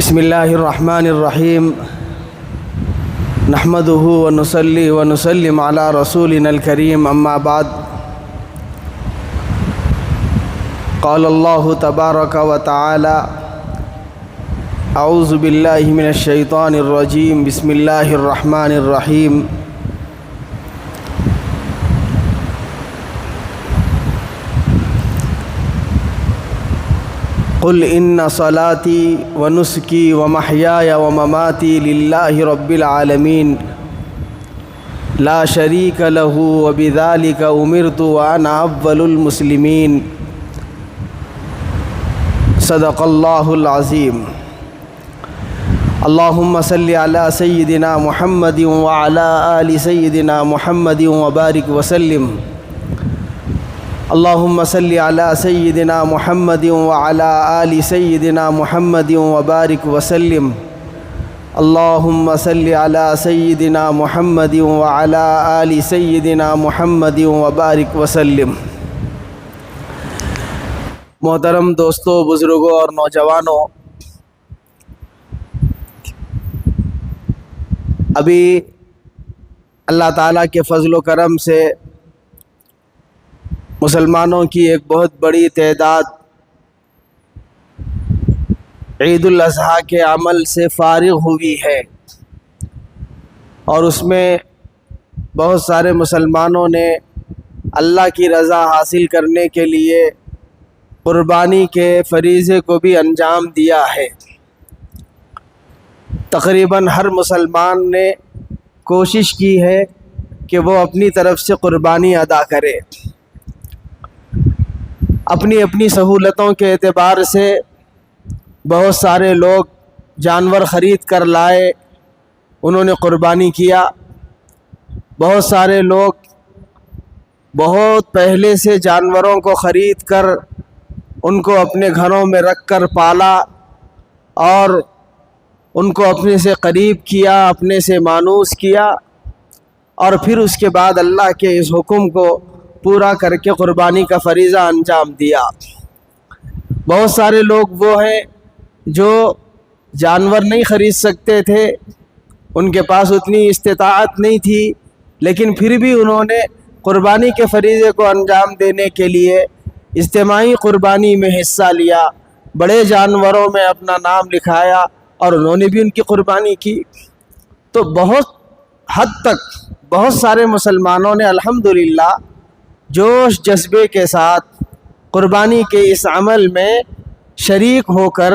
بسم اللہ الرحمن الرحیم نحمده ونصلی ونسلم علی رسولنا الکریم اما بعد قال اللہ تبارک وتعالی اعوذ باللہ من الشیطان الرجیم بسم اللہ الرحمن الرحیم قل ان صلاتی ونسکی ومحیای ومماتی للہ رب العالمین لا شریک له وبذلک امرت وانا اول المسلمین صدق اللہ العظیم اللہم صلی علی سیدنا محمد وعلی آل سیدنا محمد وبارک وسلم اللہم صلی علی سیدنا محمد وعلی آل سیدنا محمد وبارک وسلم اللہم صلی علی سیدنا محمد وعلی آل سیدنا محمد وبارک وسلم۔ محترم دوستوں، بزرگوں اور نوجوانوں، ابھی اللہ تعالیٰ کے فضل و کرم سے مسلمانوں کی ایک بہت بڑی تعداد عید الاضحیٰ کے عمل سے فارغ ہوئی ہے، اور اس میں بہت سارے مسلمانوں نے اللہ کی رضا حاصل کرنے کے لیے قربانی کے فریضے کو بھی انجام دیا ہے۔ تقریباً ہر مسلمان نے کوشش کی ہے کہ وہ اپنی طرف سے قربانی ادا کرے۔ اپنی اپنی سہولتوں کے اعتبار سے بہت سارے لوگ جانور خرید کر لائے، انہوں نے قربانی کیا۔ بہت سارے لوگ بہت پہلے سے جانوروں کو خرید کر ان کو اپنے گھروں میں رکھ کر پالا اور ان کو اپنے سے قریب کیا، اپنے سے مانوس کیا، اور پھر اس کے بعد اللہ کے اس حکم کو پورا کر کے قربانی کا فریضہ انجام دیا۔ بہت سارے لوگ وہ ہیں جو جانور نہیں خرید سکتے تھے، ان کے پاس اتنی استطاعت نہیں تھی، لیکن پھر بھی انہوں نے قربانی کے فریضے کو انجام دینے کے لیے اجتماعی قربانی میں حصہ لیا، بڑے جانوروں میں اپنا نام لکھایا اور انہوں نے بھی ان کی قربانی کی۔ تو بہت حد تک بہت سارے مسلمانوں نے الحمدللہ جوش جذبے کے ساتھ قربانی کے اس عمل میں شریک ہو کر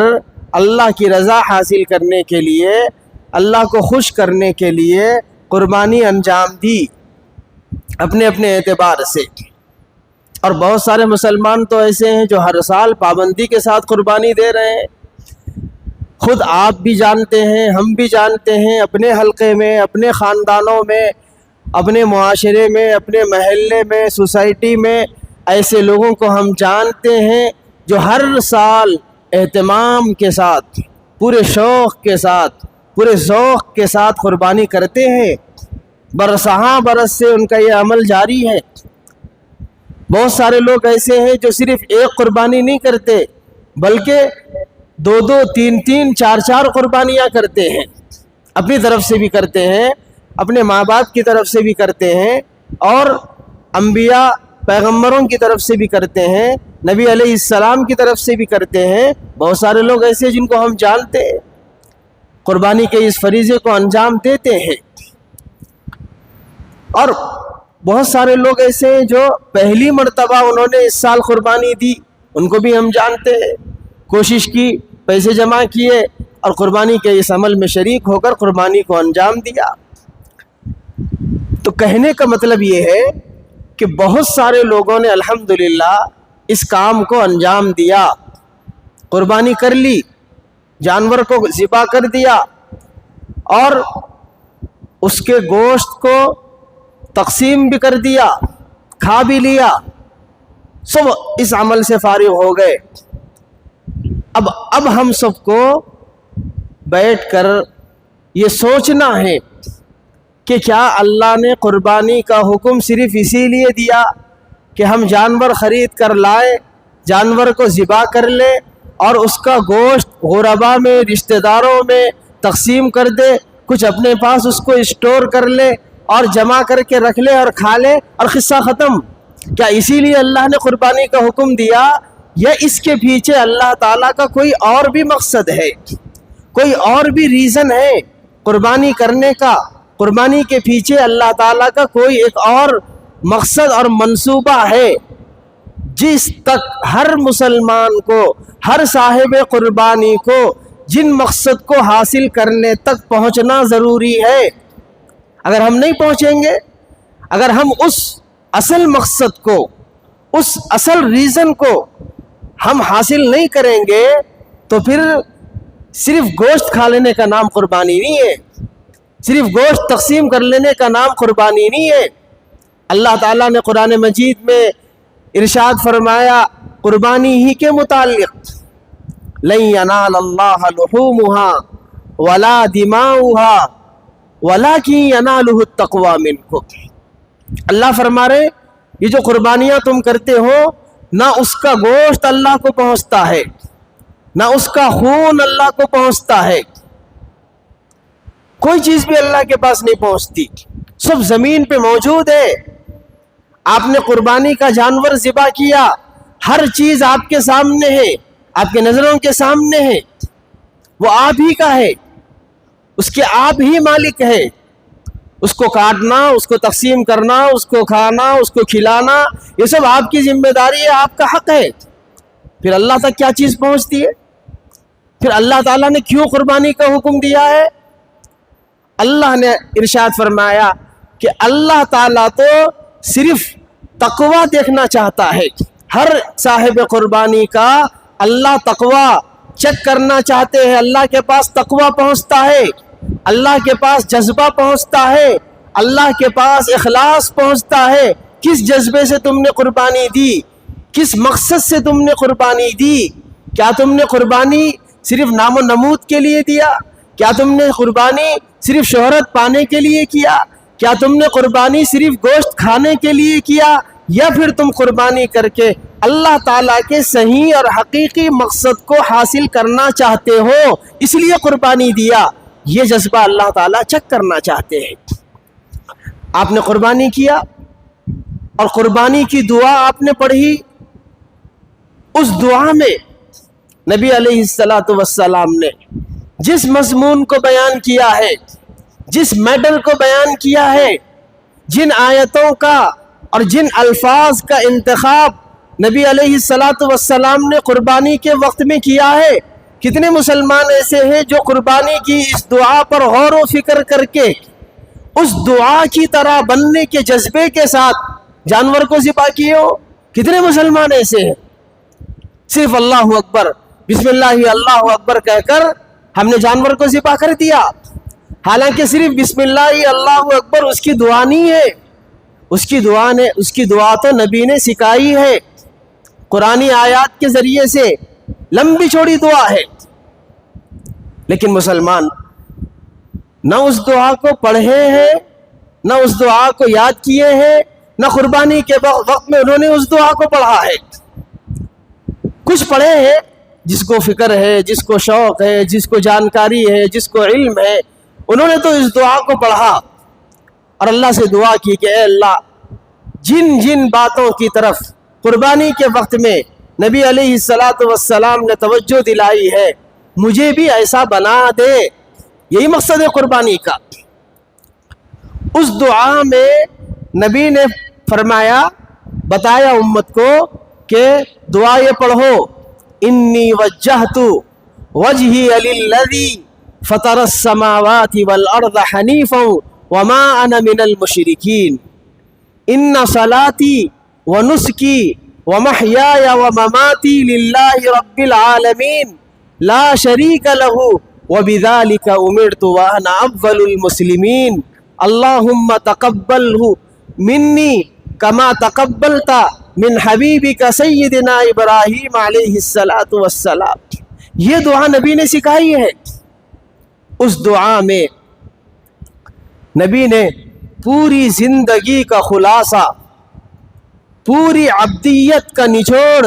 اللہ کی رضا حاصل کرنے کے لیے، اللہ کو خوش کرنے کے لیے قربانی انجام دی اپنے اپنے اعتبار سے۔ اور بہت سارے مسلمان تو ایسے ہیں جو ہر سال پابندی کے ساتھ قربانی دے رہے ہیں۔ خود آپ بھی جانتے ہیں، ہم بھی جانتے ہیں، اپنے حلقے میں، اپنے خاندانوں میں، اپنے معاشرے میں، اپنے محلے میں، سوسائٹی میں ایسے لوگوں کو ہم جانتے ہیں جو ہر سال اہتمام کے ساتھ، پورے شوق کے ساتھ، پورے ذوق کے ساتھ قربانی کرتے ہیں۔ برسہاں برس سے ان کا یہ عمل جاری ہے۔ بہت سارے لوگ ایسے ہیں جو صرف ایک قربانی نہیں کرتے، بلکہ دو دو تین تین چار چار قربانیاں کرتے ہیں۔ اپنی طرف سے بھی کرتے ہیں، اپنے ماں باپ کی طرف سے بھی کرتے ہیں، اور انبیاء پیغمبروں کی طرف سے بھی کرتے ہیں، نبی علیہ السلام کی طرف سے بھی کرتے ہیں۔ بہت سارے لوگ ایسے جن کو ہم جانتے ہیں، قربانی کے اس فریضے کو انجام دیتے ہیں۔ اور بہت سارے لوگ ایسے ہیں جو پہلی مرتبہ انہوں نے اس سال قربانی دی، ان کو بھی ہم جانتے ہیں، کوشش کی، پیسے جمع کیے اور قربانی کے اس عمل میں شریک ہو کر قربانی کو انجام دیا۔ تو کہنے کا مطلب یہ ہے کہ بہت سارے لوگوں نے الحمدللہ اس کام کو انجام دیا، قربانی کر لی، جانور کو ذبح کر دیا اور اس کے گوشت کو تقسیم بھی کر دیا، کھا بھی لیا، سب اس عمل سے فارغ ہو گئے۔ اب ہم سب کو بیٹھ کر یہ سوچنا ہے کہ کیا اللہ نے قربانی کا حکم صرف اسی لیے دیا کہ ہم جانور خرید کر لائیں، جانور کو ذبح کر لیں اور اس کا گوشت غربا میں، رشتہ داروں میں تقسیم کر دے، کچھ اپنے پاس اس کو اسٹور کر لے اور جمع کر کے رکھ لے اور کھا لے اور قصہ ختم؟ کیا اسی لیے اللہ نے قربانی کا حکم دیا، یا اس کے پیچھے اللہ تعالیٰ کا کوئی اور بھی مقصد ہے، کوئی اور بھی ریزن ہے قربانی کرنے کا؟ قربانی کے پیچھے اللہ تعالیٰ کا کوئی ایک اور مقصد اور منصوبہ ہے جس تک ہر مسلمان کو، ہر صاحب قربانی کو جن مقصد کو حاصل کرنے تک پہنچنا ضروری ہے۔ اگر ہم نہیں پہنچیں گے، اگر ہم اس اصل مقصد کو، اس اصل ریزن کو ہم حاصل نہیں کریں گے تو پھر صرف گوشت کھا لینے کا نام قربانی نہیں ہے، صرف گوشت تقسیم کر لینے کا نام قربانی نہیں ہے۔ اللہ تعالیٰ نے قرآن مجید میں ارشاد فرمایا قربانی ہی کے متعلق، لن ینال اللہ لحومها ولا دماؤها ولکن ینالہ التقوی منکم۔ اللہ فرما رہے یہ جو قربانیاں تم کرتے ہو، نہ اس کا گوشت اللہ کو پہنچتا ہے، نہ اس کا خون اللہ کو پہنچتا ہے، کوئی چیز بھی اللہ کے پاس نہیں پہنچتی، سب زمین پہ موجود ہے۔ آپ نے قربانی کا جانور ذبح کیا، ہر چیز آپ کے سامنے ہے، آپ کے نظروں کے سامنے ہے، وہ آپ ہی کا ہے، اس کے آپ ہی مالک ہے۔ اس کو کاٹنا، اس کو تقسیم کرنا، اس کو کھانا، اس کو کھلانا، یہ سب آپ کی ذمہ داری ہے، آپ کا حق ہے۔ پھر اللہ تک کیا چیز پہنچتی ہے؟ پھر اللہ تعالیٰ نے کیوں قربانی کا حکم دیا ہے؟ اللہ نے ارشاد فرمایا کہ اللہ تعالیٰ تو صرف تقوی دیکھنا چاہتا ہے۔ ہر صاحب قربانی کا اللہ تقوی چیک کرنا چاہتے ہیں، اللہ کے پاس تقوی پہنچتا ہے، اللہ کے پاس جذبہ پہنچتا ہے، اللہ کے پاس اخلاص پہنچتا ہے۔ کس جذبے سے تم نے قربانی دی، کس مقصد سے تم نے قربانی دی؟ کیا تم نے قربانی صرف نام و نمود کے لیے دیا؟ کیا تم نے قربانی صرف شہرت پانے کے لیے کیا؟ کیا تم نے قربانی صرف گوشت کھانے کے لیے کیا؟ یا پھر تم قربانی کر کے اللہ تعالیٰ کے صحیح اور حقیقی مقصد کو حاصل کرنا چاہتے ہو اس لیے قربانی دیا؟ یہ جذبہ اللہ تعالیٰ چیک کرنا چاہتے ہیں۔ آپ نے قربانی کیا اور قربانی کی دعا آپ نے پڑھی، اس دعا میں نبی علیہ السلام نے جس مضمون کو بیان کیا ہے، جس میٹر کو بیان کیا ہے، جن آیتوں کا اور جن الفاظ کا انتخاب نبی علیہ السلام نے قربانی کے وقت میں کیا ہے، کتنے مسلمان ایسے ہیں جو قربانی کی اس دعا پر غور و فکر کر کے اس دعا کی طرح بننے کے جذبے کے ساتھ جانور کو ذبح کیے ہو؟ کتنے مسلمان ایسے ہیں؟ صرف اللہ اکبر، بسم اللہ اللہ اکبر کہہ کر ہم نے جانور کو ذبح کر دیا، حالانکہ صرف بسم اللہ اللہ اکبر اس کی دعا نہیں ہے، اس کی دعا تو نبی نے سکھائی ہے، قرآنی آیات کے ذریعے سے لمبی چوڑی دعا ہے۔ لیکن مسلمان نہ اس دعا کو پڑھے ہیں، نہ اس دعا کو یاد کیے ہیں، نہ قربانی کے وقت میں انہوں نے اس دعا کو پڑھا ہے۔ کچھ پڑھے ہیں جس کو فکر ہے، جس کو شوق ہے، جس کو جانکاری ہے، جس کو علم ہے، انہوں نے تو اس دعا کو پڑھا اور اللہ سے دعا کی کہ اے اللہ، جن جن باتوں کی طرف قربانی کے وقت میں نبی علیہ السلام نے توجہ دلائی ہے، مجھے بھی ایسا بنا دے۔ یہی مقصد ہے قربانی کا۔ اس دعا میں نبی نے فرمایا، بتایا امت کو کہ دعا یہ پڑھو، انی وجہت وجہی للذی فطر السماوات والارض حنیفا وما انا من المشرکین، ان صلاتی ونسکی ومحیای ومماتی للہ رب العالمین لا شریک لہ وبذالک امرت وانا اول المسلمین، اللہم تقبلہ منی کما تقبلت من حبیبک سیدنا ابراہیم علیہ السلام۔ یہ دعا نبی نے سکھائی ہے۔ اس دعا میں نبی نے پوری زندگی کا خلاصہ، پوری عبدیت کا نچوڑ،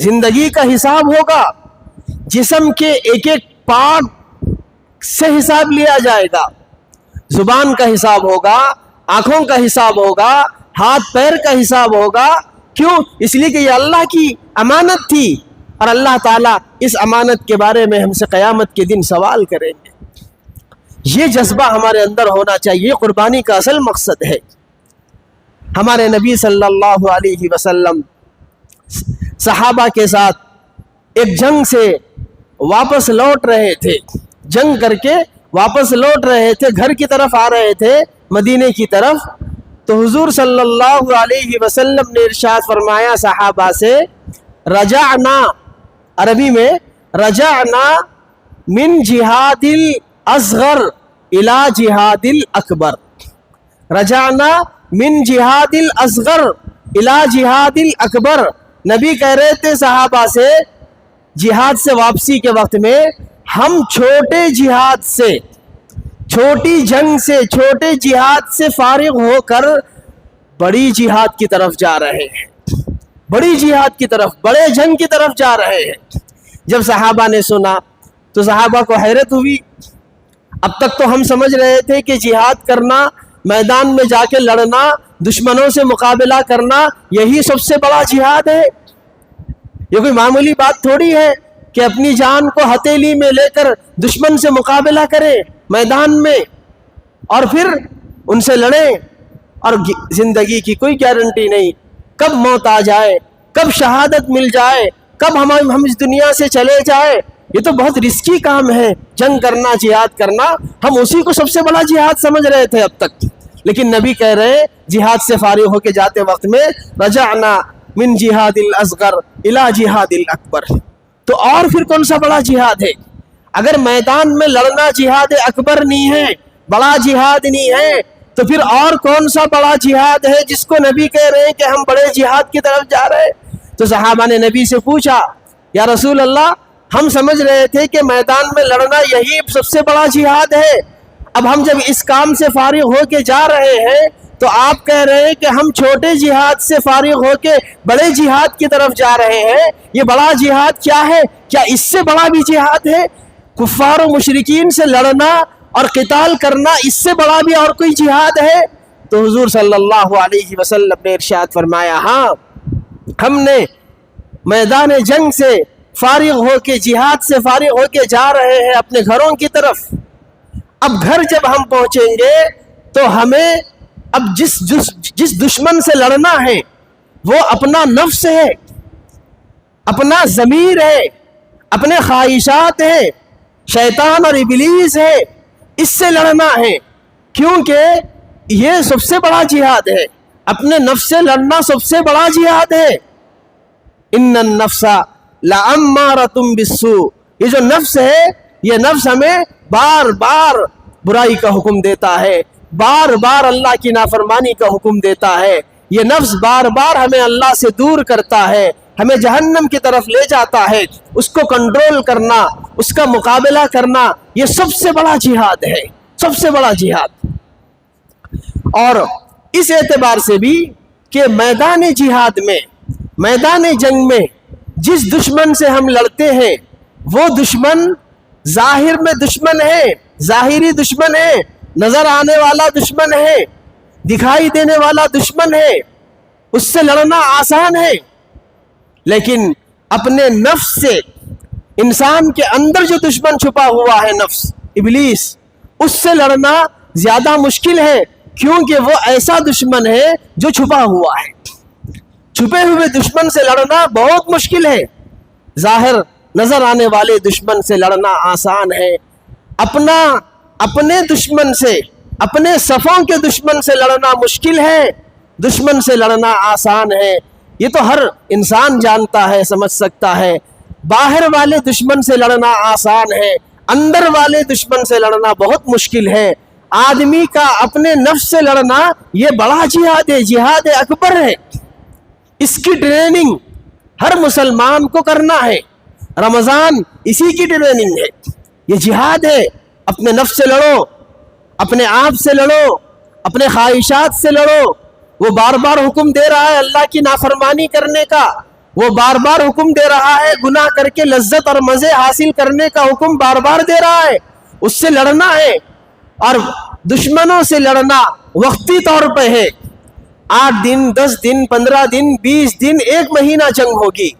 زندگی کا حساب ہوگا، جسم کے ایک ایک پارٹ سے حساب لیا جائے گا، زبان کا حساب ہوگا، آنکھوں کا حساب ہوگا، ہاتھ پیر کا حساب ہوگا۔ کیوں؟ اس لیے کہ یہ اللہ کی امانت تھی، اور اللہ تعالیٰ اس امانت کے بارے میں ہم سے قیامت کے دن سوال کریں گے۔ یہ جذبہ ہمارے اندر ہونا چاہیے، قربانی کا اصل مقصد ہے۔ ہمارے نبی صلی اللہ علیہ وسلم صحابہ کے ساتھ ایک جنگ سے واپس لوٹ رہے تھے، جنگ کر کے واپس لوٹ رہے تھے، گھر کی طرف آ رہے تھے، مدینے کی طرف۔ تو حضور صلی اللہ علیہ وسلم نے ارشاد فرمایا صحابہ سے، رجعنا، عربی میں رجعنا من جہاد الاصغر الى جہاد الاکبر، رجعنا من جہاد الاصغر الى جہاد الاکبر۔ نبی کہہ رہے تھے صحابہ سے، جہاد سے واپسی کے وقت میں ہم چھوٹے جہاد سے، چھوٹی جنگ سے، چھوٹے جہاد سے فارغ ہو کر بڑی جہاد کی طرف جا رہے ہیں، بڑی جہاد کی طرف، بڑے جنگ کی طرف جا رہے ہیں۔ جب صحابہ نے سنا تو صحابہ کو حیرت ہوئی۔ اب تک تو ہم سمجھ رہے تھے کہ جہاد کرنا، میدان میں جا کے لڑنا، دشمنوں سے مقابلہ کرنا، یہی سب سے بڑا جہاد ہے۔ یہ کوئی معمولی بات تھوڑی ہے کہ اپنی جان کو ہتھیلی میں لے کر دشمن سے مقابلہ کریں میدان میں، اور پھر ان سے لڑیں، اور زندگی کی کوئی گارنٹی نہیں، کب موت آ جائے، کب شہادت مل جائے، کب ہم اس دنیا سے چلے جائے۔ یہ تو بہت رسکی کام ہے، جنگ کرنا، جہاد کرنا۔ ہم اسی کو سب سے بڑا جہاد سمجھ رہے تھے اب تک، لیکن نبی کہہ رہے ہیں جہاد سے فارغ ہو کے جاتے وقت میں، رجعنا من جہاد الاصغر الى جہاد الاکبر۔ تو اور پھر کون سا بڑا جہاد ہے؟ اگر میدان میں لڑنا جہاد اکبر نہیں ہے، بڑا جہاد نہیں ہے، تو پھر اور کون سا بڑا جہاد ہے جس کو نبی کہہ رہے ہیں کہ ہم بڑے جہاد کی طرف جا رہے ہیں؟ تو صحابہ نے نبی سے پوچھا، یا رسول اللہ، ہم سمجھ رہے تھے کہ میدان میں لڑنا یہی سب سے بڑا جہاد ہے، اب ہم جب اس کام سے فارغ ہو کے جا رہے ہیں تو آپ کہہ رہے ہیں کہ ہم چھوٹے جہاد سے فارغ ہو کے بڑے جہاد کی طرف جا رہے ہیں۔ یہ بڑا جہاد کیا ہے؟ کیا اس سے بڑا بھی جہاد ہے؟ کفار و مشرکین سے لڑنا اور قتال کرنا، اس سے بڑا بھی اور کوئی جہاد ہے؟ تو حضور صلی اللہ علیہ وسلم نے ارشاد فرمایا، ہاں، ہم نے میدان جنگ سے فارغ ہو کے، جہاد سے فارغ ہو کے جا رہے ہیں اپنے گھروں کی طرف۔ اب گھر جب ہم پہنچیں گے تو ہمیں اب جس دشمن سے لڑنا ہے وہ اپنا نفس ہے، اپنا ضمیر ہے، اپنے خواہشات ہے، شیطان اور ابلیس ہے، اس سے لڑنا ہے، کیونکہ یہ سب سے بڑا جہاد ہے۔ اپنے نفس سے لڑنا سب سے بڑا جہاد ہے۔ ان النفس لامارۃ بالسوء، یہ جو نفس ہے، یہ نفس ہمیں بار بار برائی کا حکم دیتا ہے، بار بار اللہ کی نافرمانی کا حکم دیتا ہے۔ یہ نفس بار بار ہمیں اللہ سے دور کرتا ہے، ہمیں جہنم کی طرف لے جاتا ہے۔ اس کو کنٹرول کرنا، اس کا مقابلہ کرنا، یہ سب سے بڑا جہاد ہے، سب سے بڑا جہاد۔ اور اس اعتبار سے بھی کہ میدان جہاد میں، میدان جنگ میں جس دشمن سے ہم لڑتے ہیں وہ دشمن ظاہر میں دشمن ہے، ظاہری دشمن ہے، نظر آنے والا دشمن ہے، دکھائی دینے والا دشمن ہے، اس سے لڑنا آسان ہے، لیکن اپنے نفس سے، انسان کے اندر جو دشمن چھپا ہوا ہے، نفس، ابلیس، اس سے لڑنا زیادہ مشکل ہے، کیونکہ وہ ایسا دشمن ہے جو چھپا ہوا ہے۔ چھپے ہوئے دشمن سے لڑنا بہت مشکل ہے، ظاہر نظر آنے والے دشمن سے لڑنا آسان ہے۔ اپنے دشمن سے، اپنے صفوں کے دشمن سے لڑنا مشکل ہے، دشمن سے لڑنا آسان ہے۔ یہ تو ہر انسان جانتا ہے، سمجھ سکتا ہے۔ باہر والے دشمن سے لڑنا آسان ہے، اندر والے دشمن سے لڑنا بہت مشکل ہے۔ آدمی کا اپنے نفس سے لڑنا یہ بڑا جہاد ہے، جہاد اکبر ہے۔ اس کی ٹریننگ ہر مسلمان کو کرنا ہے۔ رمضان اسی کی ٹریننگ ہے، یہ جہاد ہے۔ اپنے نفس سے لڑو، اپنے آپ سے لڑو، اپنے خواہشات سے لڑو۔ وہ بار بار حکم دے رہا ہے اللہ کی نافرمانی کرنے کا، وہ بار بار حکم دے رہا ہے، گناہ کر کے لذت اور مزے حاصل کرنے کا حکم بار بار دے رہا ہے، اس سے لڑنا ہے، اور دشمنوں سے لڑنا وقتی طور پہ ہے، 8 دن 10 دن 15 دن 20 دن 1 مہینہ جنگ ہوگی،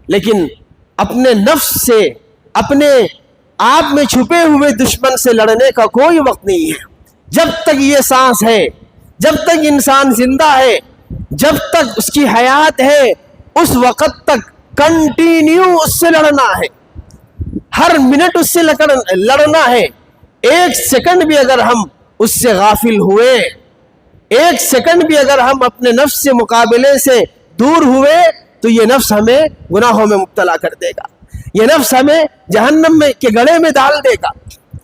لیکن اپنے نفس سے، اپنے آپ میں چھپے ہوئے دشمن سے لڑنے کا کوئی وقت نہیں ہے۔ جب تک یہ سانس ہے، جب تک انسان زندہ ہے، جب تک اس کی حیات ہے، اس وقت تک کنٹینیو اس سے لڑنا ہے، ہر منٹ اس سے لڑنا ہے۔ 1 سیکنڈ بھی اگر ہم اس سے غافل ہوئے، 1 سیکنڈ بھی اگر ہم اپنے نفس سے مقابلے سے دور ہوئے تو یہ نفس ہمیں گناہوں میں مبتلا کر دے گا، یہ نفس ہمیں جہنم میں کے گڑھے میں ڈال دے گا۔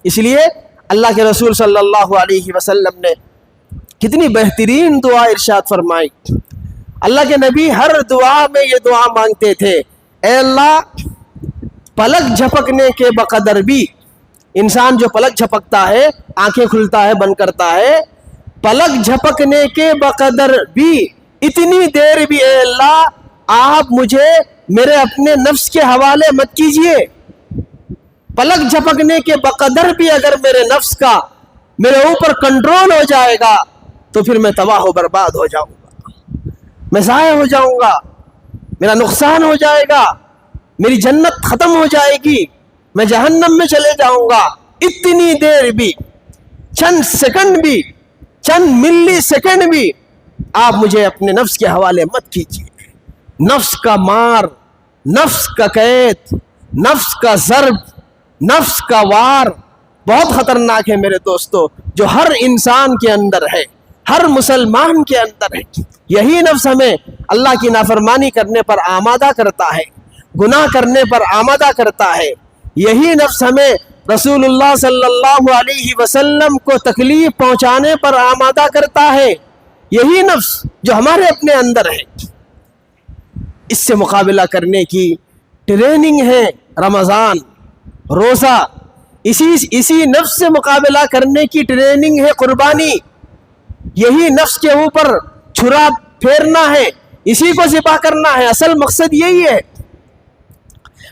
اس لیے اللہ کے رسول صلی اللہ علیہ وسلم نے کتنی بہترین دعا ارشاد فرمائی۔ اللہ کے نبی ہر دعا میں یہ دعا مانگتے تھے، اے اللہ پلک جھپکنے کے بقدر بھی، انسان جو پلک جھپکتا ہے، آنکھیں کھلتا ہے بند کرتا ہے، پلک جھپکنے کے بقدر بھی، اتنی دیر بھی اے اللہ آپ مجھے میرے اپنے نفس کے حوالے مت کیجئے۔ پلک جھپکنے کے بقدر بھی اگر میرے نفس کا میرے اوپر کنٹرول ہو جائے گا تو پھر میں تباہ و برباد ہو جاؤں گا، میں ضائع ہو جاؤں گا، میرا نقصان ہو جائے گا، میری جنت ختم ہو جائے گی، میں جہنم میں چلے جاؤں گا۔ اتنی دیر بھی، چند سیکنڈ بھی، چند ملی سیکنڈ بھی آپ مجھے اپنے نفس کے حوالے مت کیجیے۔ نفس کا مار، نفس کا قید، نفس کا ضرب، نفس کا وار بہت خطرناک ہے میرے دوستو، جو ہر انسان کے اندر ہے، ہر مسلمان کے اندر ہے۔ یہی نفس ہمیں اللہ کی نافرمانی کرنے پر آمادہ کرتا ہے، گناہ کرنے پر آمادہ کرتا ہے۔ یہی نفس ہمیں رسول اللہ صلی اللہ علیہ وسلم کو تکلیف پہنچانے پر آمادہ کرتا ہے۔ یہی نفس جو ہمارے اپنے اندر ہے، اس سے مقابلہ کرنے کی ٹریننگ ہے رمضان، روزہ، اسی نفس سے مقابلہ کرنے کی ٹریننگ ہے قربانی۔ یہی نفس کے اوپر چھرا پھیرنا ہے، اسی کو ذبح کرنا ہے، اصل مقصد یہی ہے۔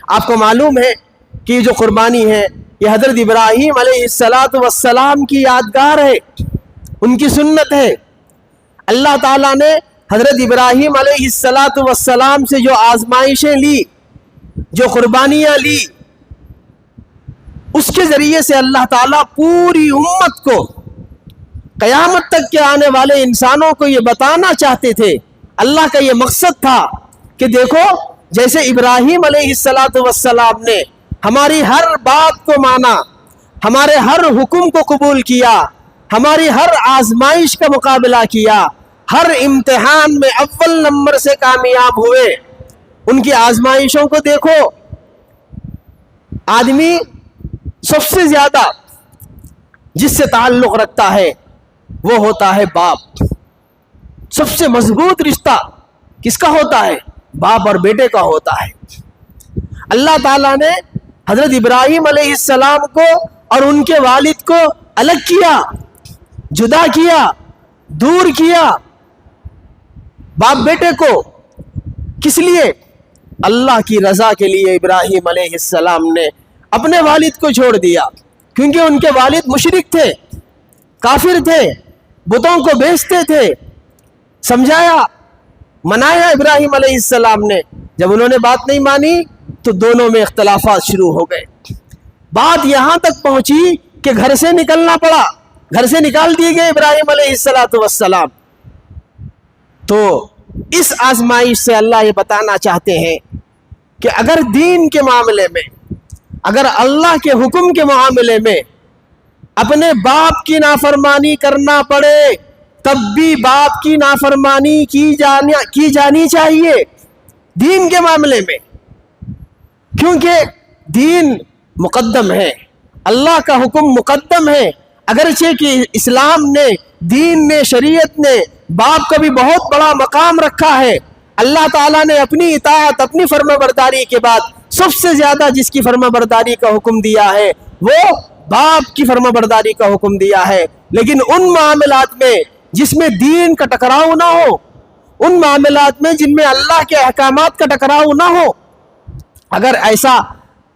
آپ کو معلوم ہے کہ یہ جو قربانی ہے یہ حضرت ابراہیم علیہ السلام کی یادگار ہے، ان کی سنت ہے۔ اللہ تعالیٰ نے حضرت ابراہیم علیہ السلام سے جو آزمائشیں لی، جو قربانیاں لی، اس کے ذریعے سے اللہ تعالیٰ پوری امت کو، قیامت تک کے آنے والے انسانوں کو یہ بتانا چاہتے تھے۔ اللہ کا یہ مقصد تھا کہ دیکھو، جیسے ابراہیم علیہ السلام نے ہماری ہر بات کو مانا، ہمارے ہر حکم کو قبول کیا، ہماری ہر آزمائش کا مقابلہ کیا، ہر امتحان میں اول نمبر سے کامیاب ہوئے۔ ان کی آزمائشوں کو دیکھو، آدمی سب سے زیادہ جس سے تعلق رکھتا ہے وہ ہوتا ہے باپ۔ سب سے مضبوط رشتہ کس کا ہوتا ہے؟ باپ اور بیٹے کا ہوتا ہے۔ اللہ تعالیٰ نے حضرت ابراہیم علیہ السلام کو اور ان کے والد کو الگ کیا، جدا کیا، دور کیا، باپ بیٹے کو۔ کس لیے؟ اللہ کی رضا کے لیے ابراہیم علیہ السلام نے اپنے والد کو چھوڑ دیا، کیونکہ ان کے والد مشرک تھے، کافر تھے، بتوں کو بیچتے تھے۔ سمجھایا، منایا ابراہیم علیہ السلام نے، جب انہوں نے بات نہیں مانی تو دونوں میں اختلافات شروع ہو گئے۔ بات یہاں تک پہنچی کہ گھر سے نکلنا پڑا، گھر سے نکال دیے گئے ابراہیم علیہ السلام۔ تو اس آزمائش سے اللہ یہ بتانا چاہتے ہیں کہ اگر دین کے معاملے میں، اگر اللہ کے حکم کے معاملے میں اپنے باپ کی نافرمانی کرنا پڑے تب بھی باپ کی نافرمانی کی جانی چاہیے دین کے معاملے میں، کیونکہ دین مقدم ہے، اللہ کا حکم مقدم ہے۔ اگرچہ کہ اسلام نے، دین نے، شریعت نے باپ کا بھی بہت بڑا مقام رکھا ہے۔ اللہ تعالیٰ نے اپنی اطاعت، اپنی فرما برداری کے بعد سب سے زیادہ جس کی فرما برداری کا حکم دیا ہے وہ باپ کی فرما برداری کا حکم دیا ہے۔ لیکن ان معاملات میں جس میں دین کا ٹکراؤ نہ ہو، ان معاملات میں جن میں اللہ کے احکامات کا ٹکراؤ نہ ہو. اگر ایسا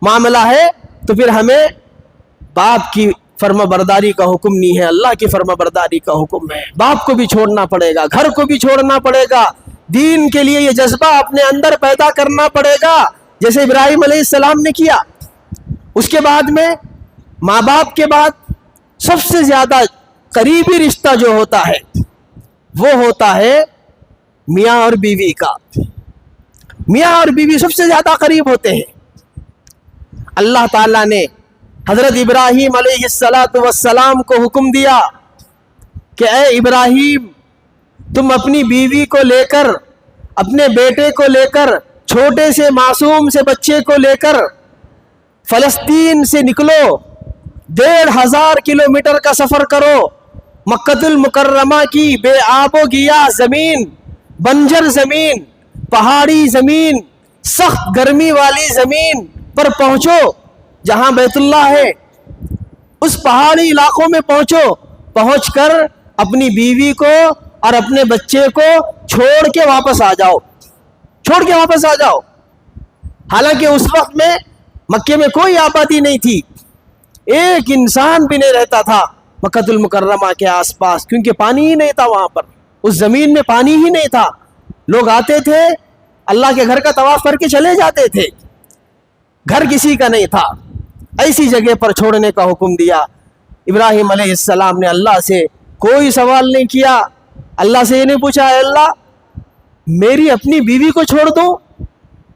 معاملہ ہے تو پھر ہمیں باپ کی فرما برداری کا حکم نہیں ہے, اللہ کی فرما برداری کا حکم ہے. باپ کو بھی چھوڑنا پڑے گا, گھر کو بھی چھوڑنا پڑے گا, دین کے لیے یہ جذبہ اپنے اندر پیدا کرنا پڑے گا جیسے ابراہیم علیہ السلام نے کیا. اس کے بعد میں ماں باپ کے بعد سب سے زیادہ قریبی رشتہ جو ہوتا ہے وہ ہوتا ہے میاں اور بیوی کا. میاں اور بیوی سب سے زیادہ قریب ہوتے ہیں. اللہ تعالیٰ نے حضرت ابراہیم علیہ السلام کو حکم دیا کہ اے ابراہیم, تم اپنی بیوی کو لے کر, اپنے بیٹے کو لے کر, چھوٹے سے معصوم سے بچے کو لے کر فلسطین سے نکلو, 1500 کلومیٹر کا سفر کرو, مکہ المکرمہ کی بے آب و گیا زمین, بنجر زمین, پہاڑی زمین, سخت گرمی والی زمین پر پہنچو جہاں بیت اللہ ہے. اس پہاڑی علاقوں میں پہنچو, پہنچ کر اپنی بیوی کو اور اپنے بچے کو چھوڑ کے واپس آ جاؤ, چھوڑ کے واپس آ جاؤ. حالانکہ اس وقت میں مکے میں کوئی آبادی نہیں تھی, ایک انسان بھی نہیں رہتا تھا مکہ المکرمہ کے آس پاس, کیونکہ پانی ہی نہیں تھا وہاں پر, اس زمین میں پانی ہی نہیں تھا. لوگ آتے تھے اللہ کے گھر کا طواف کر کے چلے جاتے تھے, گھر کسی کا نہیں تھا. ایسی جگہ پر چھوڑنے کا حکم دیا. ابراہیم علیہ السلام نے اللہ سے کوئی سوال نہیں کیا, اللہ سے یہ نہیں پوچھا اے اللہ میری اپنی بیوی کو چھوڑ دوں,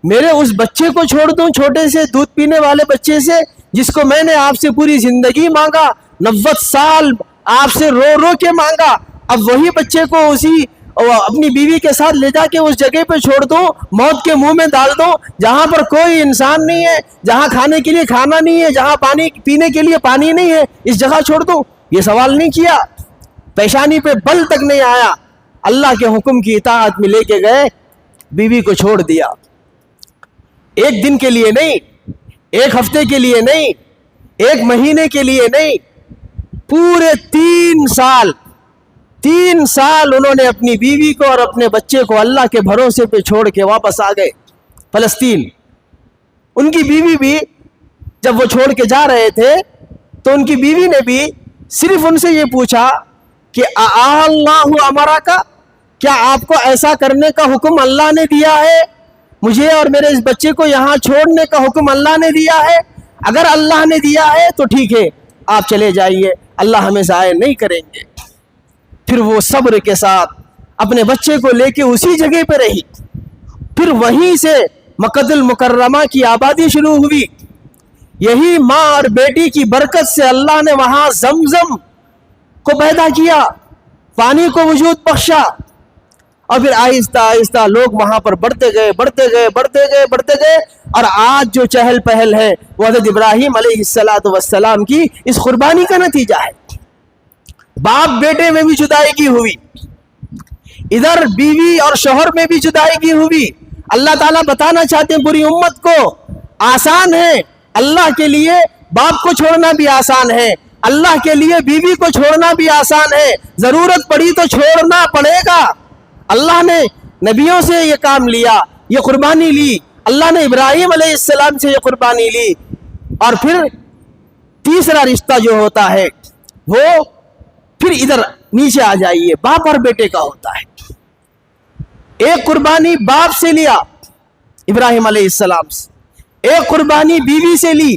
میرے اس بچے کو چھوڑ دوں, چھوٹے سے دودھ پینے والے بچے سے جس کو میں نے آپ سے پوری زندگی مانگا, 90 سال آپ سے رو رو کے مانگا, اب وہی بچے کو اسی اپنی بیوی کے ساتھ لے جا کے اس جگہ پہ چھوڑ دو, موت کے منہ میں ڈال دو, جہاں پر کوئی انسان نہیں ہے, جہاں کھانے کے لیے کھانا نہیں ہے, جہاں پانی پینے کے لیے پانی نہیں ہے, اس جگہ چھوڑ دو. یہ سوال نہیں کیا, پیشانی پہ بل تک نہیں آیا, اللہ کے حکم کی اطاعت میں لے کے گئے, بیوی کو چھوڑ دیا. ایک دن کے لیے نہیں, ایک ہفتے کے لیے نہیں, ایک مہینے کے لیے نہیں, پورے 3 سال انہوں نے اپنی بیوی کو اور اپنے بچے کو اللہ کے بھروسے پہ چھوڑ کے واپس آ گئے فلسطین. ان کی بیوی بھی جب وہ چھوڑ کے جا رہے تھے تو ان کی بیوی نے بھی صرف ان سے یہ پوچھا کہ اللہ امرا کا, کیا آپ کو ایسا کرنے کا حکم اللہ نے دیا ہے, مجھے اور میرے اس بچے کو یہاں چھوڑنے کا حکم اللہ نے دیا ہے؟ اگر اللہ نے دیا ہے تو ٹھیک ہے آپ چلے جائیے, اللہ ہمیں ضائع نہیں کریں گے. پھر وہ صبر کے ساتھ اپنے بچے کو لے کے اسی جگہ پہ رہی. پھر وہیں سے مکہ المکرمہ کی آبادی شروع ہوئی. یہی ماں اور بیٹی کی برکت سے اللہ نے وہاں زمزم کو پیدا کیا, پانی کو وجود بخشا, اور پھر آہستہ آہستہ لوگ وہاں پر بڑھتے گئے, اور آج جو چہل پہل ہے وہ حضرت ابراہیم علیہ السلام کی اس قربانی کا نتیجہ ہے. باپ بیٹے میں بھی جدائیگی ہوئی, ادھر بیوی اور شوہر میں بھی جدائیگی ہوئی. اللہ تعالیٰ بتانا چاہتے ہیں پوری امت کو, آسان ہے اللہ کے لیے باپ کو چھوڑنا بھی آسان ہے, اللہ کے لیے بیوی کو چھوڑنا بھی آسان ہے, ضرورت پڑی تو چھوڑنا پڑے گا. اللہ نے نبیوں سے یہ کام لیا, یہ قربانی لی, اللہ نے ابراہیم علیہ السلام سے یہ قربانی لی. اور پھر تیسرا رشتہ جو ہوتا ہے وہ پھر ادھر نیچے آ جائیے, باپ اور بیٹے کا ہوتا ہے. ایک قربانی باپ سے لیا ابراہیم علیہ السلام سے, ایک قربانی بیوی سے لی,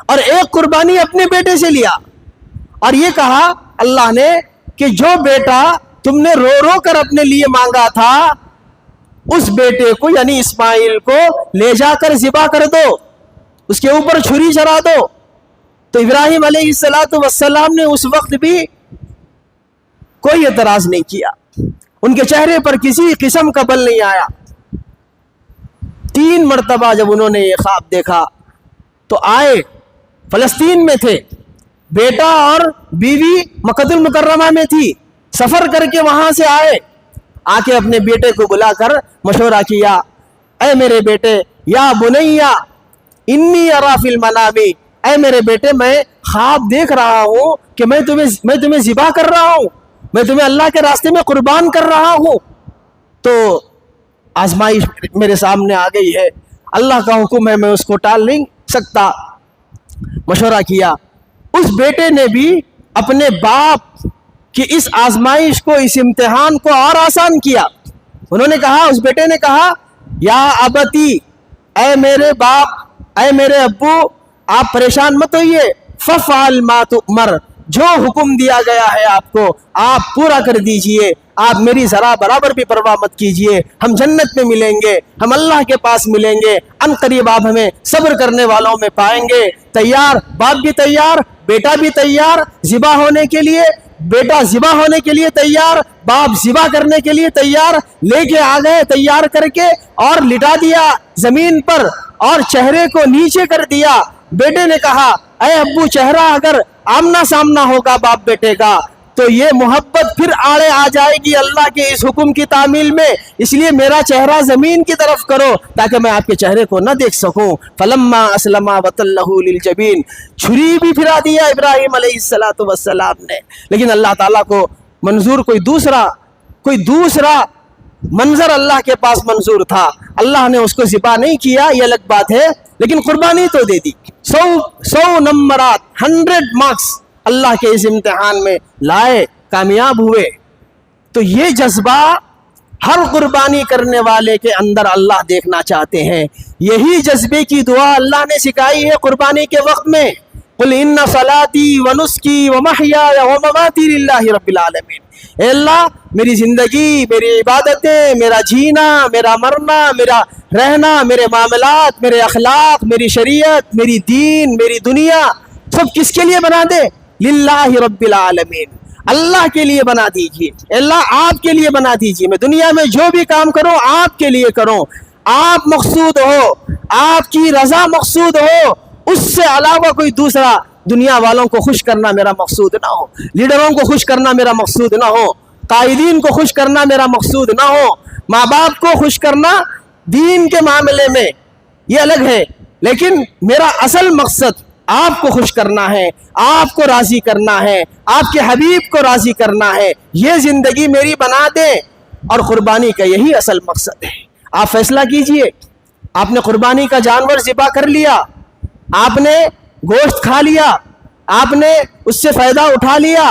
اور ایک قربانی اپنے بیٹے سے لیا. اور یہ کہا اللہ نے کہ جو بیٹا تم نے رو رو کر اپنے لیے مانگا تھا اس بیٹے کو یعنی اسماعیل کو لے جا کر ذبح کر دو, اس کے اوپر چھری چلا دو. تو ابراہیم علیہ السلام نے اس وقت بھی کوئی اعتراض نہیں کیا, ان کے چہرے پر کسی قسم کا بل نہیں آیا. 3 مرتبہ جب انہوں نے یہ خواب دیکھا تو آئے, فلسطین میں تھے, بیٹا اور بیوی مکہ المکرمہ میں تھی, سفر کر کے وہاں سے آئے, آ کے اپنے بیٹے کو بلا کر مشورہ کیا, اے میرے بیٹے, یا بنیا انی ارا فی المنام, اے میرے بیٹے میں خواب دیکھ رہا ہوں کہ میں تمہیں ذبح کر رہا ہوں, میں تمہیں اللہ کے راستے میں قربان کر رہا ہوں. تو آزمائش میرے سامنے آ گئی ہے, اللہ کا حکم ہے, میں اس کو ٹال نہیں سکتا. مشورہ کیا. اس بیٹے نے بھی اپنے باپ کی اس آزمائش کو, اس امتحان کو اور آسان کیا. انہوں نے کہا, اس بیٹے نے کہا, یا ابتی, اے میرے باپ, اے میرے ابو, آپ پریشان مت ہوئیے, ففعل ما تؤمر, جو حکم دیا گیا ہے آپ کو آپ پورا کر دیجئے, آپ میری ذرا برابر بھی پرواہ مت کیجئے, ہم جنت میں ملیں گے, ہم اللہ کے پاس ملیں گے, ان قریب آپ ہمیں صبر کرنے والوں میں پائیں گے. تیار, باپ بھی تیار, بیٹا بھی تیار ذبح ہونے کے لیے, بیٹا ذبح ہونے کے لیے تیار, باپ ذبح کرنے کے لیے تیار, لے کے آ گئے تیار کر کے, اور لٹا دیا زمین پر اور چہرے کو نیچے کر دیا. بیٹے نے کہا, اے ابو, چہرہ اگر آمنا سامنا ہوگا باپ بیٹے کا تو یہ محبت پھر آڑے آ جائے گی اللہ کے اس حکم کی تعمیل میں, اس لیے میرا چہرہ زمین کی طرف کرو تاکہ میں آپ کے چہرے کو نہ دیکھ سکوں. فلما اسلما وتلہ للجبین, چھری بھی پھرا دیا ابراہیم علیہ السلام نے, لیکن اللہ تعالیٰ کو منظور کوئی دوسرا منظر اللہ کے پاس منظور تھا. اللہ نے اس کو ذبح نہیں کیا, یہ الگ بات ہے, لیکن قربانی تو دے دی. 100 نمبرات, 100 مارکس اللہ کے اس امتحان میں لائے, کامیاب ہوئے. تو یہ جذبہ ہر قربانی کرنے والے کے اندر اللہ دیکھنا چاہتے ہیں. یہی جذبے کی دعا اللہ نے سکھائی ہے قربانی کے وقت میں, قل ان صلاتی ونسکی ومحیای ومماتی للہ رب العالمین. اے اللہ, میری زندگی, میری عبادتیں, میرا جینا, میرا مرنا, میرا رہنا, میرے معاملات, میرے اخلاق, میری شریعت, میری دین, میری دنیا, سب کس کے لیے بنا دے؟ للہ رب العالمین, اللہ کے لیے بنا دیجیے. اللہ آپ کے لیے بنا دیجیے. میں دنیا میں جو بھی کام کروں آپ کے لیے کروں, آپ مقصود ہو, آپ کی رضا مقصود ہو, اس سے علاوہ کوئی دوسرا دنیا والوں کو خوش کرنا میرا مقصود نہ ہو, لیڈروں کو خوش کرنا میرا مقصود نہ ہو, قائدین کو خوش کرنا میرا مقصود نہ ہو, ماں باپ کو خوش کرنا دین کے معاملے میں یہ الگ ہے, لیکن میرا اصل مقصد آپ کو خوش کرنا ہے, آپ کو راضی کرنا ہے, آپ کے حبیب کو راضی کرنا ہے. یہ زندگی میری بنا دیں, اور قربانی کا یہی اصل مقصد ہے. آپ فیصلہ کیجئے, آپ نے قربانی کا جانور ذبح کر لیا, آپ نے گوشت کھا لیا, آپ نے اس سے فائدہ اٹھا لیا,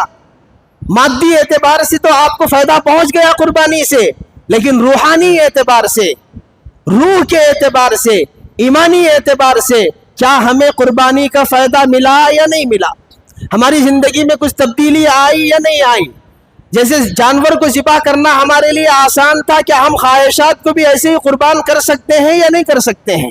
مادی اعتبار سے تو آپ کو فائدہ پہنچ گیا قربانی سے, لیکن روحانی اعتبار سے, روح کے اعتبار سے, ایمانی اعتبار سے کیا ہمیں قربانی کا فائدہ ملا یا نہیں ملا؟ ہماری زندگی میں کچھ تبدیلی آئی یا نہیں آئی؟ جیسے جانور کو ذبح کرنا ہمارے لیے آسان تھا, کیا ہم خواہشات کو بھی ایسے ہی قربان کر سکتے ہیں یا نہیں کر سکتے ہیں؟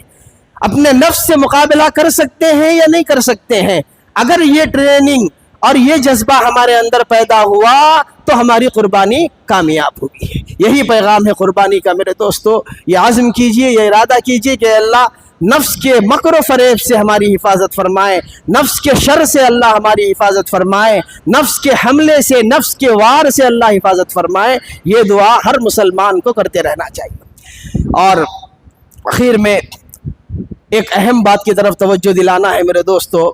اپنے نفس سے مقابلہ کر سکتے ہیں یا نہیں کر سکتے ہیں؟ اگر یہ ٹریننگ اور یہ جذبہ ہمارے اندر پیدا ہوا تو ہماری قربانی کامیاب ہوگی. یہی پیغام ہے قربانی کا میرے دوستو. یہ عزم کیجئے, یہ ارادہ کیجئے کہ اللہ نفس کے مکر و فریب سے ہماری حفاظت فرمائے, نفس کے شر سے اللہ ہماری حفاظت فرمائے, نفس کے حملے سے, نفس کے وار سے اللہ حفاظت فرمائے. یہ دعا ہر مسلمان کو کرتے رہنا چاہیے. اور آخر میں ایک اہم بات کی طرف توجہ دلانا ہے میرے دوستو,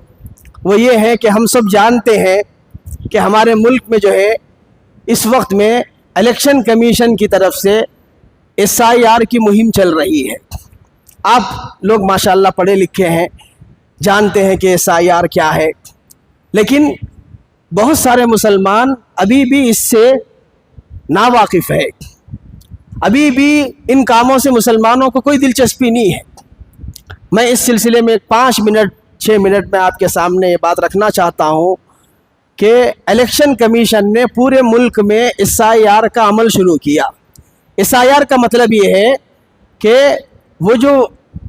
وہ یہ ہے کہ ہم سب جانتے ہیں کہ ہمارے ملک میں جو ہے اس وقت میں الیکشن کمیشن کی طرف سے SIR کی مہم چل رہی ہے. آپ لوگ ماشاءاللہ پڑھے لکھے ہیں, جانتے ہیں کہ SIR کیا ہے, لیکن بہت سارے مسلمان ابھی بھی اس سے ناواقف ہے, ابھی بھی ان کاموں سے مسلمانوں کو کوئی دلچسپی نہیں ہے. میں اس سلسلے میں 5 منٹ 6 منٹ میں آپ کے سامنے یہ بات رکھنا چاہتا ہوں کہ الیکشن کمیشن نے پورے ملک میں SIR کا عمل شروع کیا. SIR کا مطلب یہ ہے کہ وہ جو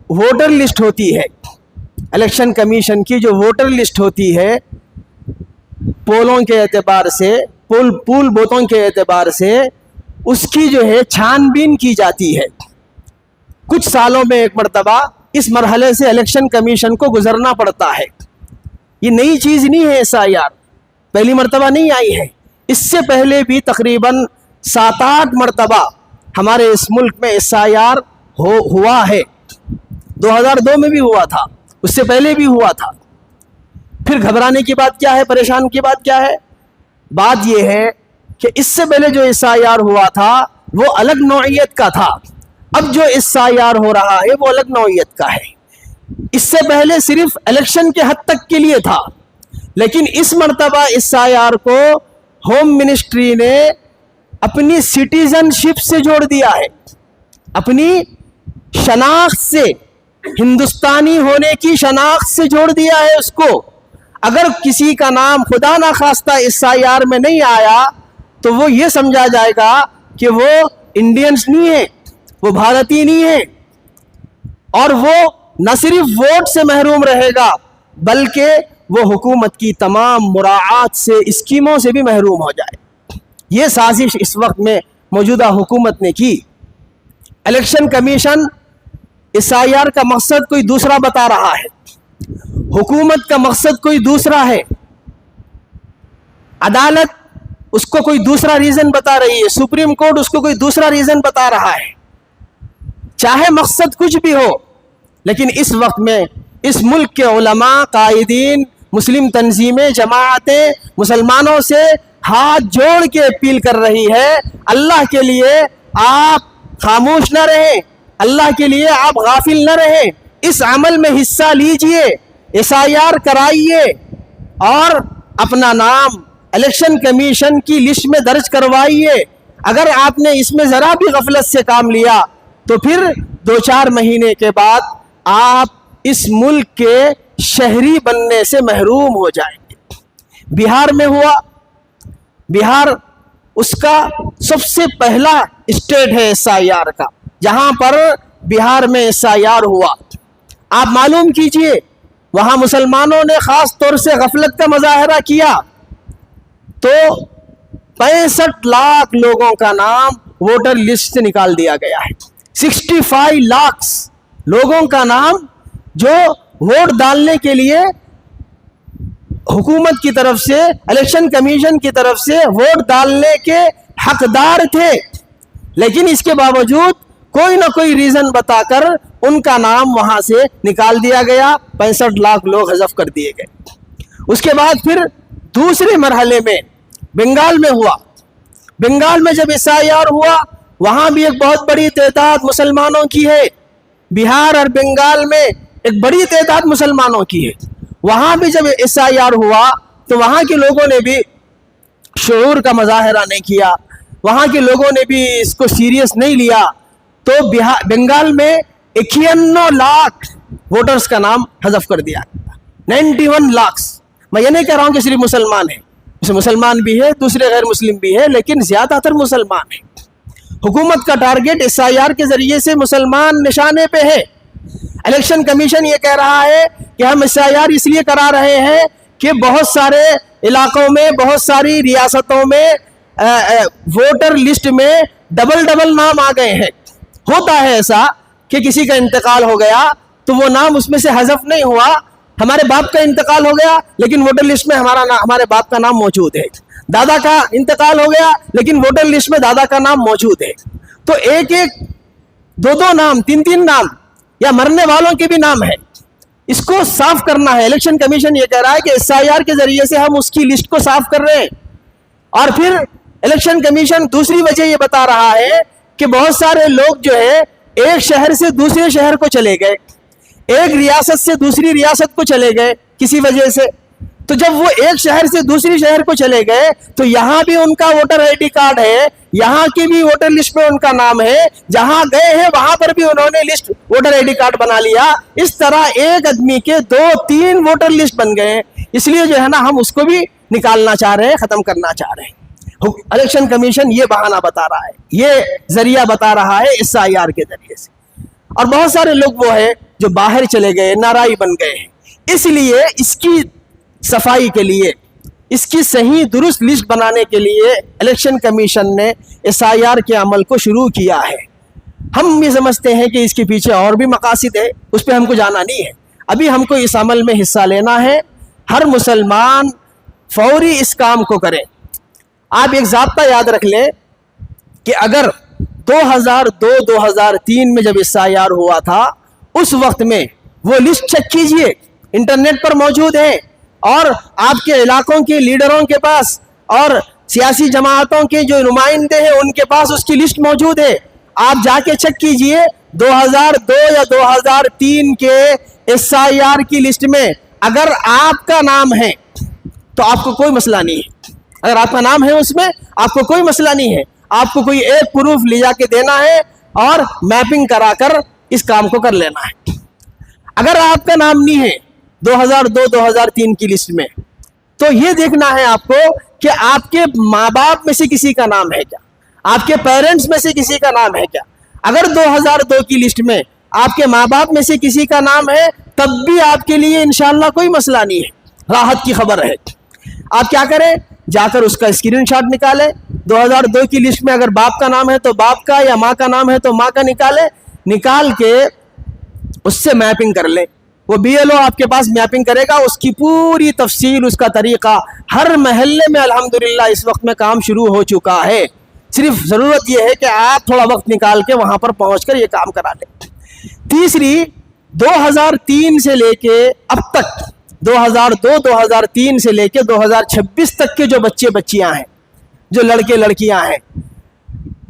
ووٹر لسٹ ہوتی ہے, الیکشن کمیشن کی جو ووٹر لسٹ ہوتی ہے, پولوں کے اعتبار سے, پول بوتوں کے اعتبار سے اس کی جو ہے چھان بین کی جاتی ہے. کچھ سالوں میں ایک مرتبہ اس مرحلے سے الیکشن کمیشن کو گزرنا پڑتا ہے. یہ نئی چیز نہیں ہے, SIR پہلی مرتبہ نہیں آئی ہے. اس سے پہلے بھی تقریباً 7-8 مرتبہ ہمارے اس ملک میں SIR ہوا ہے. 2002 میں بھی ہوا تھا, اس سے پہلے بھی ہوا تھا. پھر گھبرانے کی بات کیا ہے, پریشان کی بات کیا ہے؟ بات یہ ہے کہ اس سے پہلے جو SIR ہوا تھا وہ الگ نوعیت کا تھا، اب جو ایس آئی آر ہو رہا ہے وہ الگ نوعیت کا ہے۔ اس سے پہلے صرف الیکشن کے حد تک کے لیے تھا، لیکن اس مرتبہ ایس آئی آر کو ہوم منسٹری نے اپنی سٹیزن شپ سے جوڑ دیا ہے، اپنی شناخت سے، ہندوستانی ہونے کی شناخت سے جوڑ دیا ہے اس کو۔ اگر کسی کا نام خدا نخواستہ ایس آئی آر میں نہیں آیا تو وہ یہ سمجھا جائے گا کہ وہ انڈینز نہیں ہے، وہ بھارتی نہیں ہے، اور وہ نہ صرف ووٹ سے محروم رہے گا بلکہ وہ حکومت کی تمام مراعات سے، اسکیموں سے بھی محروم ہو جائے۔ یہ سازش اس وقت میں موجودہ حکومت نے کی۔ Election commission S I R کا مقصد کوئی دوسرا بتا رہا ہے، حکومت کا مقصد کوئی دوسرا ہے، عدالت اس کو کوئی دوسرا ریزن بتا رہی ہے، سپریم کورٹ اس کو کوئی دوسرا ریزن بتا رہا ہے۔ چاہے مقصد کچھ بھی ہو، لیکن اس وقت میں اس ملک کے علماء، قائدین، مسلم تنظیمیں، جماعتیں مسلمانوں سے ہاتھ جوڑ کے اپیل کر رہی ہے، اللہ کے لیے آپ خاموش نہ رہیں، اللہ کے لیے آپ غافل نہ رہیں، اس عمل میں حصہ لیجئے، ایس آئی آر کرائیے اور اپنا نام الیکشن کمیشن کی لسٹ میں درج کروائیے۔ اگر آپ نے اس میں ذرا بھی غفلت سے کام لیا تو پھر 2-4 مہینے کے بعد آپ اس ملک کے شہری بننے سے محروم ہو جائیں گے۔ بہار میں ہوا، بہار اس کا سب سے پہلا اسٹیٹ ہے ایس آئی آر کا، جہاں پر بہار میں ایس آئی آر ہوا۔ آپ معلوم کیجئے وہاں مسلمانوں نے خاص طور سے غفلت کا مظاہرہ کیا تو 65 لاکھ لوگوں کا نام ووٹر لسٹ سے نکال دیا گیا ہے۔ 65 لاکھ لوگوں کا نام جو ووٹ ڈالنے کے لیے حکومت کی طرف سے، الیکشن کمیشن کی طرف سے ووٹ ڈالنے کے حقدار تھے، لیکن اس کے باوجود کوئی نہ کوئی ریزن بتا کر ان کا نام وہاں سے نکال دیا گیا، 65 لاکھ لوگ حذف کر دیے گئے۔ اس کے بعد پھر دوسرے مرحلے میں بنگال میں ہوا۔ بنگال میں جب ایس آئی آر ہوا وہاں بھی ایک بہت بڑی تعداد مسلمانوں کی ہے، بہار اور بنگال میں ایک بڑی تعداد مسلمانوں کی ہے۔ وہاں بھی جب ایس آئی آر ہوا تو وہاں کے لوگوں نے بھی شعور کا مظاہرہ نہیں کیا، وہاں کے لوگوں نے بھی اس کو سیریس نہیں لیا، تو بنگال میں 91 لاکھ ووٹرز کا نام حذف کر دیا، 91 لاکھ۔ میں یہ نہیں کہہ رہا ہوں کہ صرف مسلمان ہیں، مسلمان بھی ہے، دوسرے غیر مسلم بھی ہے، لیکن زیادہ تر مسلمان ہیں۔ حکومت کا ٹارگٹ ایس آئی آر کے ذریعے سے مسلمان نشانے پہ ہے۔ الیکشن کمیشن یہ کہہ رہا ہے کہ ہم ایس آئی آر اس لیے کرا رہے ہیں کہ بہت سارے علاقوں میں، بہت ساری ریاستوں میں ووٹر لسٹ میں ڈبل نام آ گئے ہیں۔ ہوتا ہے ایسا کہ کسی کا انتقال ہو گیا تو وہ نام اس میں سے حذف نہیں ہوا، ہمارے باپ کا انتقال ہو گیا لیکن ووٹر لسٹ میں ہمارے باپ کا نام موجود ہے، دادا کا انتقال ہو گیا لیکن ووٹر لسٹ میں دادا کا نام موجود ہے۔ تو ایک دو نام، 3 نام، یا مرنے والوں کے بھی نام ہے، اس کو صاف کرنا ہے۔ الیکشن کمیشن یہ کہہ رہا ہے کہ ایس آئی آر کے ذریعے سے ہم اس کی لسٹ کو صاف کر رہے ہیں۔ اور پھر الیکشن کمیشن دوسری وجہ یہ بتا رہا ہے کہ بہت سارے لوگ جو ہے ایک شہر سے دوسرے شہر کو چلے گئے، ایک ریاست سے دوسری ریاست کو چلے گئے کسی وجہ سے، تو جب وہ ایک شہر سے دوسری شہر کو چلے گئے تو یہاں بھی ان کا ووٹر آئی ڈی کارڈ ہے، یہاں کی بھی ووٹر لسٹ میں ان کا نام ہے، جہاں گئے ہیں وہاں پر بھی انہوں نے list voter I D card بنا لیا۔ اس طرح ایک آدمی کے 2-3 ووٹر لسٹ بن گئے ہیں، اس لیے جو ہے نا ہم اس کو بھی نکالنا چاہ رہے ہیں، ختم کرنا چاہ رہے ہیں۔ الیکشن کمیشن یہ بہانہ بتا رہا ہے، یہ ذریعہ بتا رہا ہے ایس آئی آر کے ذریعے سے۔ اور بہت سارے لوگ وہ ہیں جو باہر چلے گئے، نارائی بن گئے ہیں، اس لیے اس کی صفائی کے لیے، اس کی صحیح درست لسٹ بنانے کے لیے الیکشن کمیشن نے ایس آئی آر کے عمل کو شروع کیا ہے۔ ہم بھی سمجھتے ہیں کہ اس کے پیچھے اور بھی مقاصد ہے، اس پہ ہم کو جانا نہیں ہے، ابھی ہم کو اس عمل میں حصہ لینا ہے۔ ہر مسلمان فوری اس کام کو کرے۔ آپ ایک ضابطہ یاد رکھ لیں کہ اگر 2002-2003 میں جب ایس آئی آر ہوا تھا اس وقت میں وہ لسٹ چیک کیجئے، انٹرنیٹ پر موجود ہے، اور آپ کے علاقوں کے لیڈروں کے پاس اور سیاسی جماعتوں کے جو نمائندے ہیں ان کے پاس اس کی لسٹ موجود ہے. آپ جا کے چیک کیجئے 2002 یا 2003 کے SIR کی لسٹ میں اگر آپ کا نام ہے تو آپ کو کوئی مسئلہ نہیں ہے. اگر آپ کا نام ہے اس میں آپ کو کوئی مسئلہ نہیں ہے. آپ کو کوئی ایک پروف لے جا کے دینا ہے اور میپنگ کرا کر اس کام کو کر لینا ہے. اگر آپ کا نام نہیں ہے 2002-2003 کی لسٹ میں تو یہ دیکھنا ہے آپ کو کہ آپ کے ماں باپ میں سے کسی کا نام ہے کیا, آپ کے پیرنٹس میں سے کسی کا نام ہے کیا. اگر 2002 کی لسٹ میں آپ کے ماں باپ میں سے کسی کا نام ہے تب بھی آپ کے لیے انشاءاللہ کوئی مسئلہ نہیں ہے, راحت کی خبر ہے. آپ کیا کریں, جا کر اس کا اسکرین شاٹ نکالیں. 2002 کی لسٹ میں اگر باپ کا نام ہے تو باپ کا, یا ماں کا نام ہے تو ماں کا نکالیں. نکال کے اس سے میپنگ کر لیں. وہ BLO آپ کے پاس میپنگ کرے گا, اس کی پوری تفصیل, اس کا طریقہ ہر محلے میں الحمدللہ اس وقت میں کام شروع ہو چکا ہے. صرف ضرورت یہ ہے کہ آپ تھوڑا وقت نکال کے وہاں پر پہنچ کر یہ کام کرا لیں. تیسری, 2003 سے لے کے اب تک 2002-2003 سے لے کے 2026 تک کے جو بچے بچیاں ہیں, جو لڑکے لڑکیاں ہیں,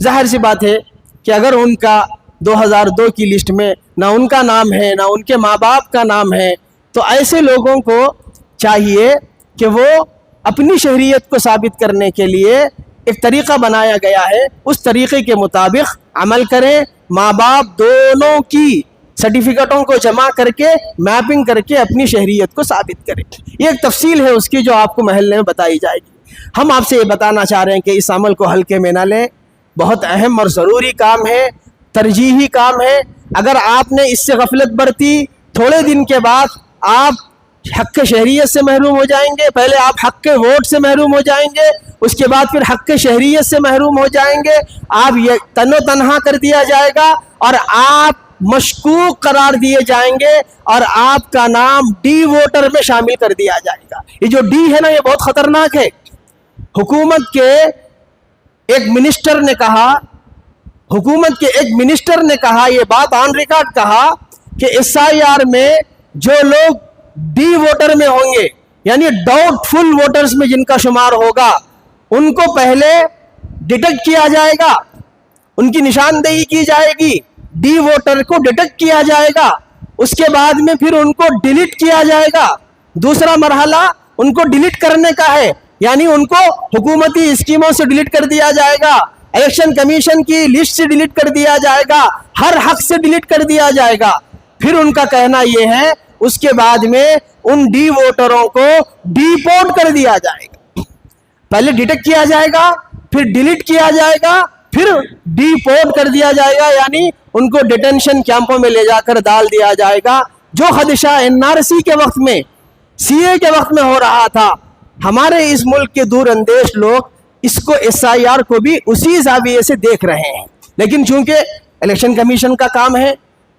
ظاہر سی بات ہے کہ اگر ان کا 2002 کی لسٹ میں نہ ان کا نام ہے نہ ان کے ماں باپ کا نام ہے تو ایسے لوگوں کو چاہیے کہ وہ اپنی شہریت کو ثابت کرنے کے لیے ایک طریقہ بنایا گیا ہے, اس طریقے کے مطابق عمل کریں. ماں باپ دونوں کی سرٹیفکیٹوں کو جمع کر کے میپنگ کر کے اپنی شہریت کو ثابت کریں. یہ ایک تفصیل ہے اس کی جو آپ کو محلے میں بتائی جائے گی. ہم آپ سے یہ بتانا چاہ رہے ہیں کہ اس عمل کو ہلکے میں نہ لیں, بہت اہم اور ضروری کام ہے, ترجیحی کام ہے. اگر آپ نے اس سے غفلت برتی تھوڑے دن کے بعد آپ حق شہریت سے محروم ہو جائیں گے. پہلے آپ حق ووٹ سے محروم ہو جائیں گے, اس کے بعد پھر حق شہریت سے محروم ہو جائیں گے. آپ یہ تن و تنہا کر دیا جائے گا اور آپ مشکوک قرار دیے جائیں گے اور آپ کا نام ڈی ووٹر میں شامل کر دیا جائے گا. یہ جو ڈی ہے نا, یہ بہت خطرناک ہے. حکومت کے ایک منسٹر نے کہا یہ بات آن ریکارڈ کہا کہ SIR میں جو لوگ ڈی ووٹر میں ہوں گے, یعنی ڈاؤٹ فل ووٹرز میں جن کا شمار ہوگا, ان کو پہلے ڈیٹیکٹ کیا جائے گا, ان کی نشاندہی کی جائے گی, ڈی ووٹر کو ڈیٹیکٹ کیا جائے گا, اس کے بعد میں پھر ان کو ڈیلیٹ کیا جائے گا. دوسرا مرحلہ ان کو ڈیلیٹ کرنے کا ہے, یعنی ان کو حکومتی اسکیموں سے ڈیلیٹ کر دیا جائے گا, الیکشن کمیشن کی لسٹ سے ڈیلیٹ کر دیا جائے گا, ہر حق سے ڈیلیٹ کر دیا جائے گا. پھر ان کا کہنا یہ ہے اس کے بعد میں ان ڈی ووٹروں کو ڈیپورٹ کر دیا جائے گا. پہلے ڈیٹیکٹ کیا جائے گا, پھر ڈیلیٹ کیا جائے گا, پھر ڈیپورٹ کر دیا جائے گا, یعنی ان کو ڈیٹینشن کیمپوں میں لے جا کر ڈال دیا جائے گا. جو خدشہ NRC کے وقت میں, CA کے وقت میں ہو رہا تھا, ہمارے اس ملک کے دور اندیش لوگ اس کو SIR کو بھی اسی زاویے سے دیکھ رہے ہیں. لیکن چونکہ الیکشن کمیشن کا کام ہے,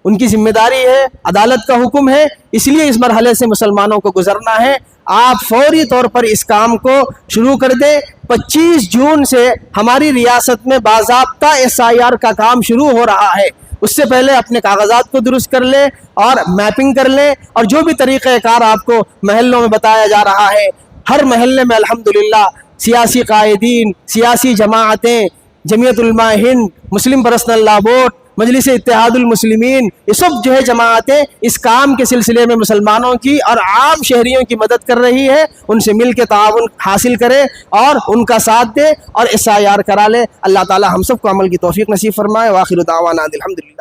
ان کی ذمہ داری ہے, عدالت کا حکم ہے, اس لیے اس مرحلے سے مسلمانوں کو گزرنا ہے. آپ فوری طور پر اس کام کو شروع کر دیں. 25 جون سے ہماری ریاست میں باضابطہ SIR کا کام شروع ہو رہا ہے. اس سے پہلے اپنے کاغذات کو درست کر لیں اور میپنگ کر لیں, اور جو بھی طریقہ کار آپ کو محلوں میں بتایا جا رہا ہے, ہر محلے میں الحمدللہ سیاسی قائدین, سیاسی جماعتیں, جمعیت علماء ہند, مسلم پرسنل لا بورڈ, مجلس اتحاد المسلمین, یہ سب جو ہے جماعتیں اس کام کے سلسلے میں مسلمانوں کی اور عام شہریوں کی مدد کر رہی ہے. ان سے مل کے تعاون حاصل کرے اور ان کا ساتھ دے اور SIR کرا لے. اللہ تعالی ہم سب کو عمل کی توفیق نصیب فرمائے. وآخر دعوانا الحمدللہ.